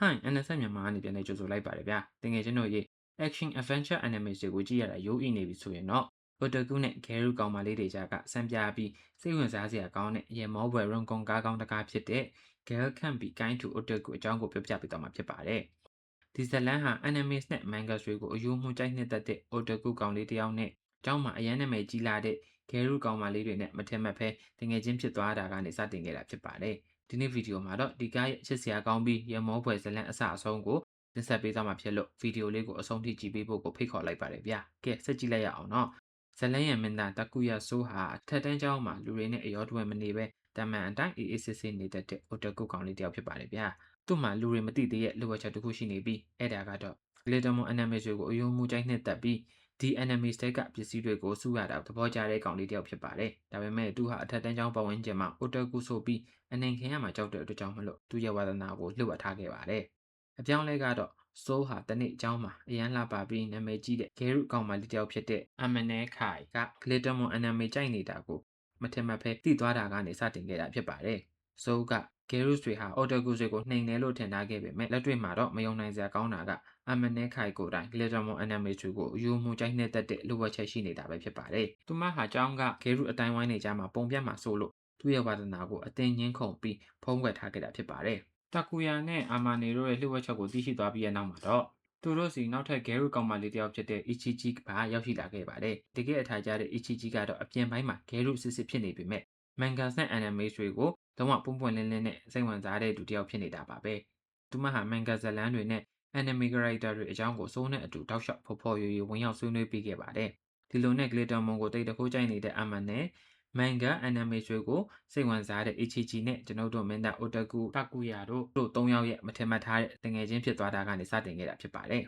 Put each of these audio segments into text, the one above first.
Hi အနက်ဆက်မြန်မာအနေနဲ့ကြိုဆိုလိုက်ပါတယ်ဗျာတကယ်ကျွန်တော်ရေ action adventure anime တွေကိုကြည့်ရတာရိုးအီနေပြီဆိုရင်တော့ Otaku နဲ့ Geru ကောင်မလေးတွေကြားကစံပြပြီးစိတ်ဝင်စားစရာကောင်းတဲ့ရေမောဘွယ်ရွန်ကွန်ကားကောင်းတကားဖြစ်တဲ့ Girl Can Be Kind to Otaku အကြောင်းကိုပြောပြပေးသွားမှာဖြစ်ပါတယ်ဒီဇလန်ဟာ anime နဲ့ manga တွေကိုအယိုးမှုကြိုက်နှစ်သက်တဲ့ Otaku ကောင်လေးတစ်ယောက်နဲ့ကျောင်းမှာအရန်နာမည်ကြီးလာတဲ့ Geru ကောင်မလေးတွေနဲ့မထင်မှတ်ဖဲတကယ်ချင်းဖြစ်သွားတာကနေစတင်ခဲ့တာဖြစ်ပါတယ်ဒီနေ့ဗီဒီယိုမှာတော့ဒီကားရဲ့ချစ်စရာကောင်းပြီးရမောဖွယ်ဇလန်အစအဆုံးကိုတင်ဆက်ပေးသွားမှာဖြစ်လို့ဗီဒီယိုလေးကိုအဆုံးထိကြည့်ပေးဖို့ကိုဖိတ်ခေါ်လိုက်ပါတယ်ဗျာကဲဆက်ကြည့်လိုက်ရအောင်နော်ဇလန်ရဲ့မင်းသားတကူယာဆိုးဟာထက်တန်းကျောင်းမှာလူတွေနဲ့အရောတွဲမနေပဲတမန်အတိုင်းအေးအေးဆေးဆေးနေတတ်တဲ့ Otaku ကောင်လေးတစ်ယောက်ဖြစ်ပါတယ်ဗျာသူ့မှာလူတွေမသိသေးတဲ့လိုအပ်ချက်တစ်ခုရှိနေပြီးအဲ့ဒါကတော့ Glitter-mon anime တွေကိုအယုံမှုကြိုက်နှစ်သက်ပြီးဒီ anime စတိုက်ကပစ္စည်းတွေကိုစုရတာသဘောကျတဲ့ကောင်လေးတစ်ယောက်ဖြစ်ပါတယ်ဒါပေမဲ့သူဟာအထက်တန်းကျောင်းပတ်ဝန်းကျင်မှာ Otaku ဆိုပြီးအနေခင်ရမှာကြောက်တဲ့အတွက်ကြောင့်မလို့သူရဲ့ဝါသနာကိုလှုပ်အပ်ထားခဲ့ပါတယ်အပြောင်းလဲကတော့ဆိုးဟာတနေ့အကြောင်းမှာအရန်လာပါပြီးနာမည်ကြီးတဲ့ Geru ကောင်မလေးတစ်ယောက်ဖြစ်တဲ့ Amane Kai က Glitter-mon anime ကြိုက်နေတာကိုမထင်မှတ်ဖဲသိသွားတာကနေစတင်ခဲ့တာဖြစ်ပါတယ်ဆိုးက Geru တွေဟာ Otaku တွေကိုနှိမ်တယ်လို့ထင်ထားခဲ့ပေမဲ့လက်တွေ့မှာတော့မယုံနိုင်စရာကောင်းတာက Amane Kai ကိုယ်တိုင် Glitter-mon anime တွေကိုအယိုးမှုကြိုက်နေတဲ့လိုအပ်ချက်ရှိနေတာပဲဖြစ်ပါတယ်သူမဟာကျောင်းက Geru အတိုင်းဝိုင်းနေကြမှာပုံပြတ်မှာဆိုလို့သူ့ရဲ့ဝါသနာကိုအသင်ငင်းခုန်ပြီးဖုံးကွယ်ထားခဲ့တာဖြစ်ပါတယ်တာကူယာနဲ့အာမာနေတို့ရဲ့လှုပ်ဝက်ချက်ကိုသိရှိသွားပြီးတဲ့နောက်မှာတော့သူတို့စီနောက်ထပ် Geru ကောင်မလေးတစ်ယောက်ဖြစ်တဲ့ Ichiji ကရောက်ရှိလာခဲ့ပါတယ်တကယ်အထိုင်ကျတဲ့ Ichiji ကတော့အပြင်ပိုင်းမှာ Geru စစ်စစ်ဖြစ်နေပေမဲ့ manga နဲ့ anime တွေကိုလုံးဝပွင့်ပွင့်လင်းလင်းနဲ့စိတ်ဝင်စားတဲ့သူတစ်ယောက်ဖြစ်နေတာပါပဲသူမဟာ manga ဇာတ်လမ်းတွေနဲ့ anime character တွေအကြောင်းကိုစိုးနဲ့အတူတောက်လျှောက်ဖော်ရွေဝင်ရောက်ဆွေးနွေးပေးခဲ့ပါတယ်ဒီလိုနဲ့ Glitter-mon ကိုတိတ်တခိုးကြိုက်နေတဲ့ Amma နဲ့ manga anime တွေကိုစိတ်ဝင်စားတဲ့ Ichiji နဲ့ကျွန်တော်တို့မင်းသား Otaku Takuya တို့၃ယောက်ရဲ့မထင်မှတ်ထားတဲ့တငယ်ချင်းဖြစ်သွားတာကနေစတင်ခဲ့တာဖြစ်ပါတယ်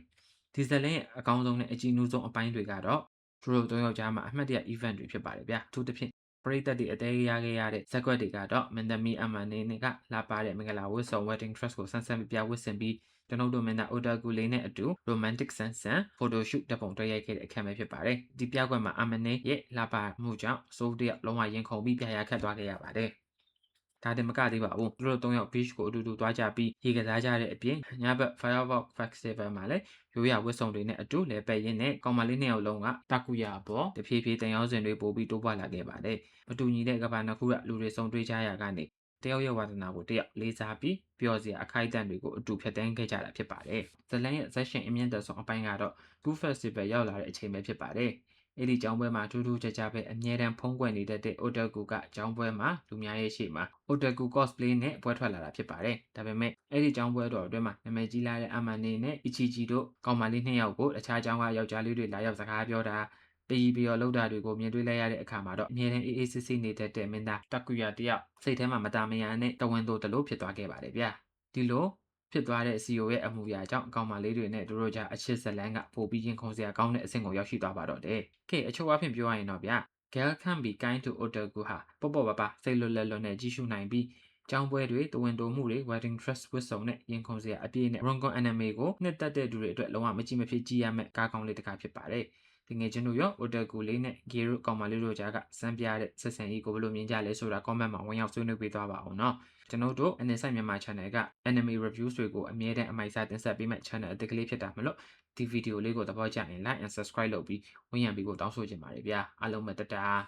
ဒီဇလန်ရဲ့အကောင်းဆုံးနဲ့အကြီးနူးဆုံးအပိုင်းတွေကတော့သူတို့၃ယောက်ကြားမှာအမှတ်တရ event တွေဖြစ်ပါတယ်ဗျာအထူးသဖြင့်ပရိသတ်တွေအသေးရခဲ့ရတဲ့ဇက်ကွက်တွေကတော့မင်းသမီး Amma နဲ့ကလာပါတဲ့မင်္ဂလာဝတ်ဆောင် wedding dress ကိုဆန်းဆန်းပြဝတ်ဆင်ပြီးကျွန်တော်တို့မင်းသား Otaku လေးနဲ့အတူ romantic ဆန်းဆန် photo shoot ဓာတ်ပုံတွဲရိုက်ခဲ့တဲ့အခမ်းပဲဖြစ်ပါတယ်ဒီပြကွက်မှာ Amma ရဲ့လာပါမှုကြောင့်စိုးတယောက်လုံးဝရင်ခုန်ပြီးပြရာခတ်သွားခဲ့ရပါတယ်ဒါတင်မကသေးပါဘူးသူတို့၃ယောက် beach ကိုအတူတူသွားကြပြီးရေကစားကြတဲ့အပြင်ညဘက် firework festival မှာလည်းရိုးရာဝတ်စုံတွေနဲ့အတူလဲပက်ရင်းနဲ့ကောင်မလေးနှစ်ယောက်လုံးကတာကူယာပေါ်တဖြည်းဖြည်းတန်ရောစင်တွေပို့ပြီးတိုးပွားလာခဲ့ပါတယ်မတူညီတဲ့ကဘာနှစ်ခုကလူတွေစုံတွေ့ကြရကနေတယောက်ရဲ့ဝါသနာကိုတယောက်လေးစားပြီးပျော်စရာအခိုက်အတန့်တွေကိုအတူဖြတ်တန်းခဲ့ကြတာဖြစ်ပါတယ်ဇလန်ရဲ့ဇက်ရှင်အမြင့်တက်ဆုံးအပိုင်းကတော့ Good Festival ရောက်လာတဲ့အချိန်ပဲဖြစ်ပါတယ်အဲ့ဒီကျောင်းပွဲမှာထူးထူးခြားခြားပဲအမြဲတမ်းဖုံးကွယ်နေတတ်တဲ့ Otaku ကကျောင်းပွဲမှာလူများရဲ့ရှေ့မှာ Otaku cosplay နဲ့ပွဲထွက်လာတာဖြစ်ပါတယ်ဒါပေမဲ့အဲ့ဒီကျောင်းပွဲတော်အတွင်းမှာနာမည်ကြီးလာတဲ့ Amane နဲ့ Ichiji တို့ကောင်မလေးနှစ်ယောက်ကိုတခြားကျောင်းကယောက်ျားလေးတွေလာရောက်စကားပြောတာပီပီရောလောက်တာတွေကိုမြင်တွေ့လိုက်ရတဲ့အခါမှာတော့အမြဲတမ်းအေးအေးဆေးဆေးနေတတ်တဲ့မင်းသား Takuya တယောက်စိတ်ထဲမှာမတာမယာနဲ့တဝင်းတို့တလို့ဖြစ်သွားခဲ့ပါတယ်ဗျာဒီလိုဖြစ်သွားတဲ့ CEO ရဲ့အမှုရာကြောင့်အကောင်မလေးတွေနဲ့သူတို့ကြားအချစ်ဇလန်းကပိုပြီးရင်ခုန်စရာကောင်းတဲ့အဆင့်ကိုရောက်ရှိသွားပါတော့တယ်။ကဲအချို့အဖြစ်ပြောရရင်တော့ဗျာ Girl Can Be Kind to Otaku ဟာပေါ့ပေါ့ပါပါစိတ်လွတ်လပ်လွတ်နဲ့ကြီးစုနိုင်ပြီးကျောင်းပွဲတွေတဝင်တိုမှုတွေ wedding dress ဝတ်စုံနဲ့ရင်ခုန်စရာအပြည့်နဲ့ Rongon anime ကိုနှစ်သက်တဲ့သူတွေအတွက်လုံးဝမကြည့်မဖြစ်ကြည့်ရမယ့်ကားကောင်းလေးတစ်ခါဖြစ်ပါတယ်။တကယ်ချင်းတို့ရော Otaku လေးနဲ့ Geru ကောင်မလေးတို့ကြားကစမ်းပြတဲ့ဆက်ဆံရေးကိုဘယ်လိုမြင်ကြလဲဆိုတာ comment မှာဝင်ရောက်ဆွေးနွေးပေးသွားပါအောင်နော်။ကျွန်တော်တို့ NSI မြန်မာ channel က anime reviews တွေကိုအမြဲတမ်းအမိုက်စားတင်ဆက်ပေးမဲ့ channel အသစ်ကလေးဖြစ်တာမလို့ဒီဗီဒီယိုလေးကိုသဘောကျရင် like and subscribe လုပ်ပြီးဝင်ရံပေးဖို့တောင်းဆိုချင်ပါတယ်ဗျာအားလုံးပဲတတား